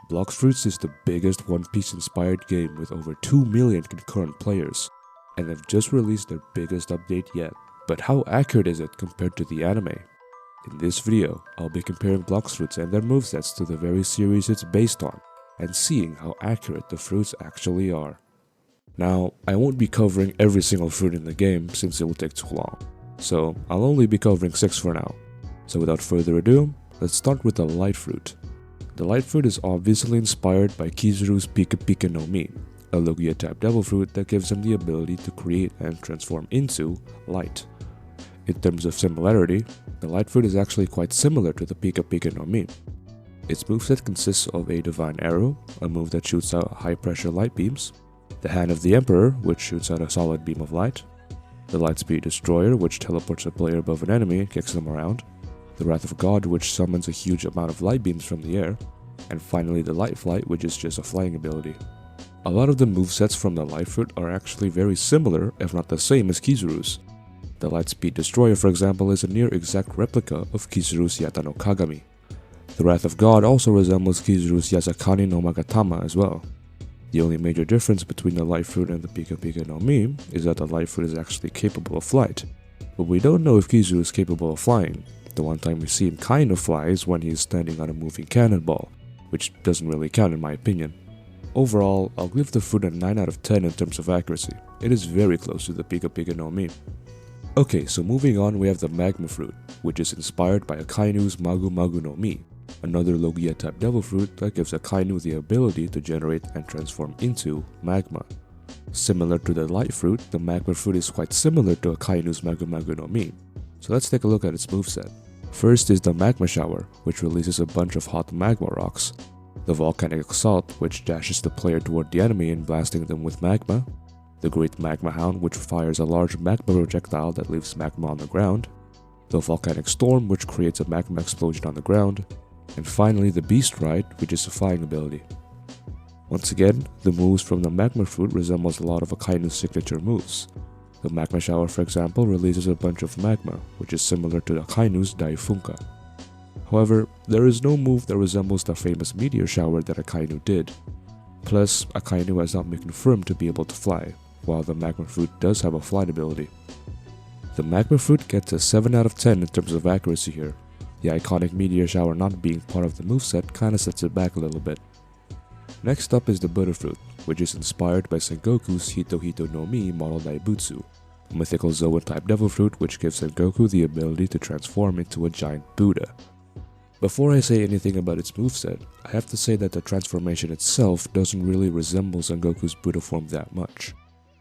Blox Fruits is the biggest One Piece inspired game with over 2 million concurrent players, and they've just released their biggest update yet. But how accurate is it compared to the anime? In this video, I'll be comparing Blox Fruits and their movesets to the very series it's based on, and seeing how accurate the fruits actually are. Now, I won't be covering every single fruit in the game since it will take too long, so I'll only be covering 6 for now. So without further ado, let's start with the light fruit. The light fruit is obviously inspired by Kizaru's Pika-Pika-no-Mi, a Logia type devil fruit that gives him the ability to create and transform into light. In terms of similarity, the light fruit is actually quite similar to the Pika-Pika-no-Mi. Its moveset consists of a divine arrow, a move that shoots out high pressure light beams, the hand of the emperor, which shoots out a solid beam of light, the light speed destroyer, which teleports a player above an enemy and kicks them around, the Wrath of God, which summons a huge amount of light beams from the air, and finally the Light Flight, which is just a flying ability. A lot of the movesets from the Light Fruit are actually very similar, if not the same as Kizaru's. The Light Speed Destroyer, for example, is a near exact replica of Kizaru's Yata no Kagami. The Wrath of God also resembles Kizaru's Yasakani no Magatama as well. The only major difference between the Light Fruit and the Pika-Pika-no-Mi is that the Light Fruit is actually capable of flight, but we don't know if Kizaru is capable of flying. The one time we see him kind of fly is when he is standing on a moving cannonball, which doesn't really count in my opinion. Overall, I'll give the fruit a 9 out of 10 in terms of accuracy. It is very close to the Pika-Pika-no-Mi. Okay, so moving on, we have the Magma fruit, which is inspired by Akainu's Magu-Magu-no-Mi, another Logia type devil fruit that gives Akainu the ability to generate and transform into magma. Similar to the light fruit, the Magma fruit is quite similar to Akainu's Magu-Magu-no-Mi. So let's take a look at its moveset. First is the Magma Shower, which releases a bunch of hot magma rocks, the Volcanic Assault, which dashes the player toward the enemy and blasting them with magma, the Great Magma Hound, which fires a large magma projectile that leaves magma on the ground, the Volcanic Storm, which creates a magma explosion on the ground, and finally the Beast Ride, which is a flying ability. Once again, the moves from the Magma fruit resembles a lot of Akainu's signature moves. The Magma Shower, for example, releases a bunch of magma, which is similar to Akainu's Daifunka. However, there is no move that resembles the famous Meteor Shower that Akainu did. Plus, Akainu has not been confirmed to be able to fly, while the Magma fruit does have a flight ability. The Magma fruit gets a 7 out of 10 in terms of accuracy here. The iconic Meteor Shower not being part of the moveset kinda sets it back a little bit. Next up is the Buddha fruit, which is inspired by Sengoku's Hito-Hito-no-Mi model Daibutsu, a mythical Zoan type devil fruit which gives Sengoku the ability to transform into a giant Buddha. Before I say anything about its moveset, I have to say that the transformation itself doesn't really resemble Sengoku's Buddha form that much.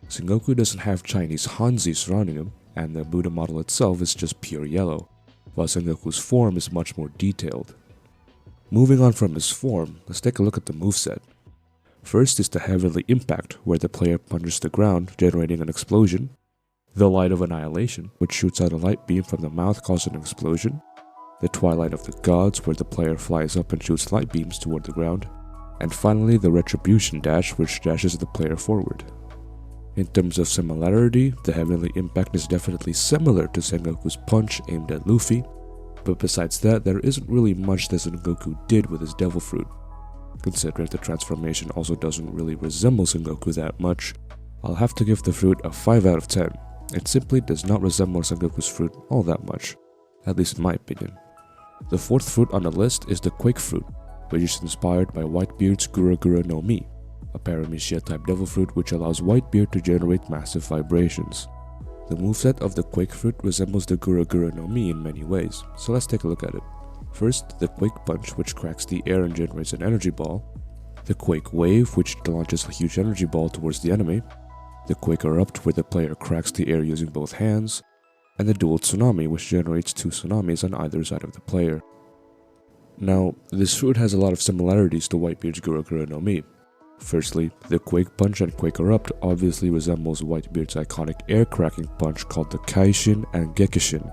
Sengoku doesn't have Chinese Hanzi surrounding him, and the Buddha model itself is just pure yellow, while Sengoku's form is much more detailed. Moving on from his form, let's take a look at the moveset. First is the Heavenly Impact, where the player punches the ground, generating an explosion, the Light of Annihilation, which shoots out a light beam from the mouth causing an explosion, the Twilight of the Gods, where the player flies up and shoots light beams toward the ground, and finally the Retribution Dash, which dashes the player forward. In terms of similarity, the Heavenly Impact is definitely similar to Sengoku's punch aimed at Luffy, but besides that, there isn't really much that Sengoku did with his Devil Fruit. Considering the transformation also doesn't really resemble Sengoku that much, I'll have to give the fruit a 5 out of 10. It simply does not resemble Sengoku's fruit all that much, at least in my opinion. The fourth fruit on the list is the Quake fruit, which is inspired by Whitebeard's Gura-Gura-no-Mi, a Paramecia type devil fruit which allows Whitebeard to generate massive vibrations. The moveset of the Quake fruit resembles the Gura-Gura-no-Mi in many ways, so let's take a look at it. First, the Quake Punch, which cracks the air and generates an energy ball, the Quake Wave, which launches a huge energy ball towards the enemy, the Quake Erupt, where the player cracks the air using both hands, and the Dual Tsunami, which generates 2 tsunamis on either side of the player. Now, this fruit has a lot of similarities to Whitebeard's Gura-Gura-no-Mi. Firstly, the Quake Punch and Quake Erupt obviously resembles Whitebeard's iconic air-cracking punch called the Kaishin and Gekishin,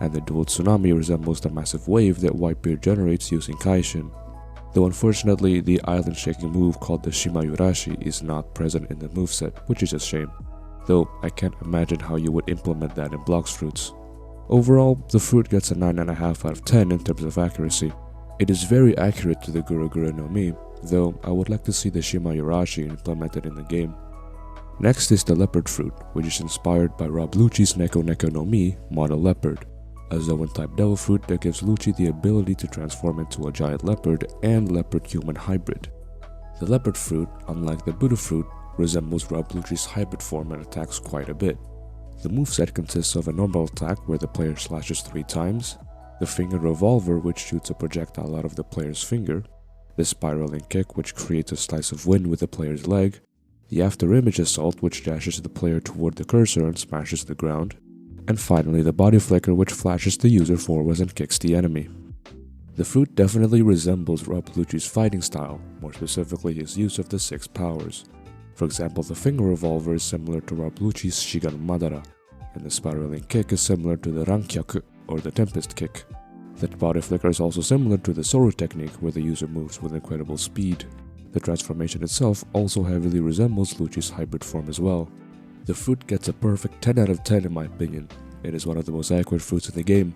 and the Dual Tsunami resembles the massive wave that Whitebeard generates using Kaishin. Though unfortunately, the island-shaking move called the Shimayurashi is not present in the moveset, which is a shame. Though I can't imagine how you would implement that in Blox Fruits. Overall, the fruit gets a 9.5 out of 10 in terms of accuracy. It is very accurate to the Gura-Gura-no-Mi, though I would like to see the Shima Yurashi implemented in the game. Next is the Leopard Fruit, which is inspired by Rob Lucci's Neko Neko no Mi model Leopard, a Zoan-type devil fruit that gives Lucci the ability to transform into a giant leopard and leopard-human hybrid. The Leopard Fruit, unlike the Buddha Fruit, resembles Rob Lucci's hybrid form and attacks quite a bit. The moveset consists of a normal attack where the player slashes 3 times, the Finger Revolver which shoots a projectile out of the player's finger, the Spiraling Kick which creates a slice of wind with the player's leg, the After Image Assault which dashes the player toward the cursor and smashes the ground, and finally the Body Flicker which flashes the user forwards and kicks the enemy. The fruit definitely resembles Rob Lucci's fighting style, more specifically his use of the 6 powers. For example, the Finger Revolver is similar to Rob Lucci's Shigan Madara, and the Spiraling Kick is similar to the Rankyaku or the Tempest Kick. That Body Flicker is also similar to the Soru technique where the user moves with incredible speed. The transformation itself also heavily resembles Lucci's hybrid form as well. The fruit gets a perfect 10 out of 10 in my opinion. It is one of the most accurate fruits in the game.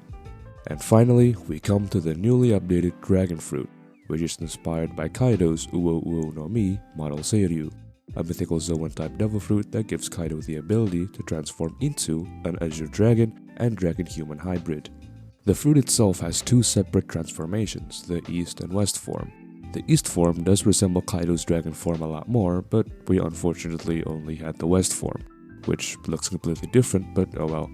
And finally, we come to the newly updated Dragon Fruit, which is inspired by Kaido's Uo Uo no Mi model Seiryu, a mythical Zoan-type devil fruit that gives Kaido the ability to transform into an Azure Dragon and Dragon-Human hybrid. The fruit itself has 2 separate transformations, the East and West form. The East form does resemble Kaido's dragon form a lot more, but we unfortunately only had the West form, which looks completely different, but oh well.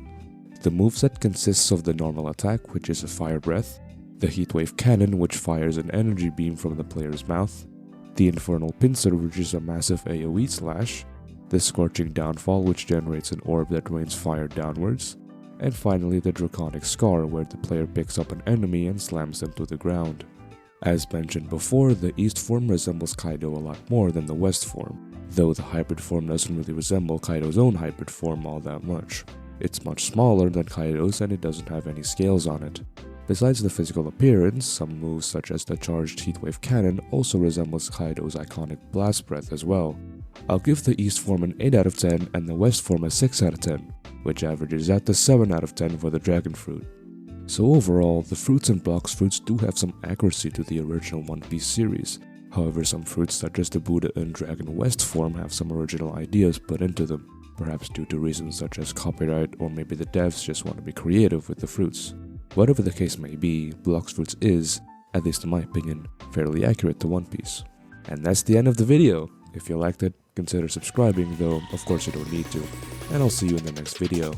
The moveset consists of the normal attack, which is a Fire Breath, the Heatwave Cannon, which fires an energy beam from the player's mouth, the Infernal Pincer, which is a massive AoE slash, the Scorching Downfall, which generates an orb that rains fire downwards, and finally the Draconic Scar, where the player picks up an enemy and slams them to the ground. As mentioned before, the East form resembles Kaido a lot more than the West form, though the hybrid form doesn't really resemble Kaido's own hybrid form all that much. It's much smaller than Kaido's and it doesn't have any scales on it. Besides the physical appearance, some moves such as the charged Heatwave Cannon also resembles Kaido's iconic Blast Breath as well. I'll give the East form an 8 out of 10 and the West form a 6 out of 10, which averages out to 7 out of 10 for the Dragon Fruit. So overall, the fruits and Blox Fruits do have some accuracy to the original One Piece series. However, some fruits such as the Buddha and Dragon West form have some original ideas put into them, perhaps due to reasons such as copyright or maybe the devs just want to be creative with the fruits. Whatever the case may be, Blox Fruits is, at least in my opinion, fairly accurate to One Piece. And that's the end of the video. If you liked it, consider subscribing, though of course you don't need to. And I'll see you in the next video.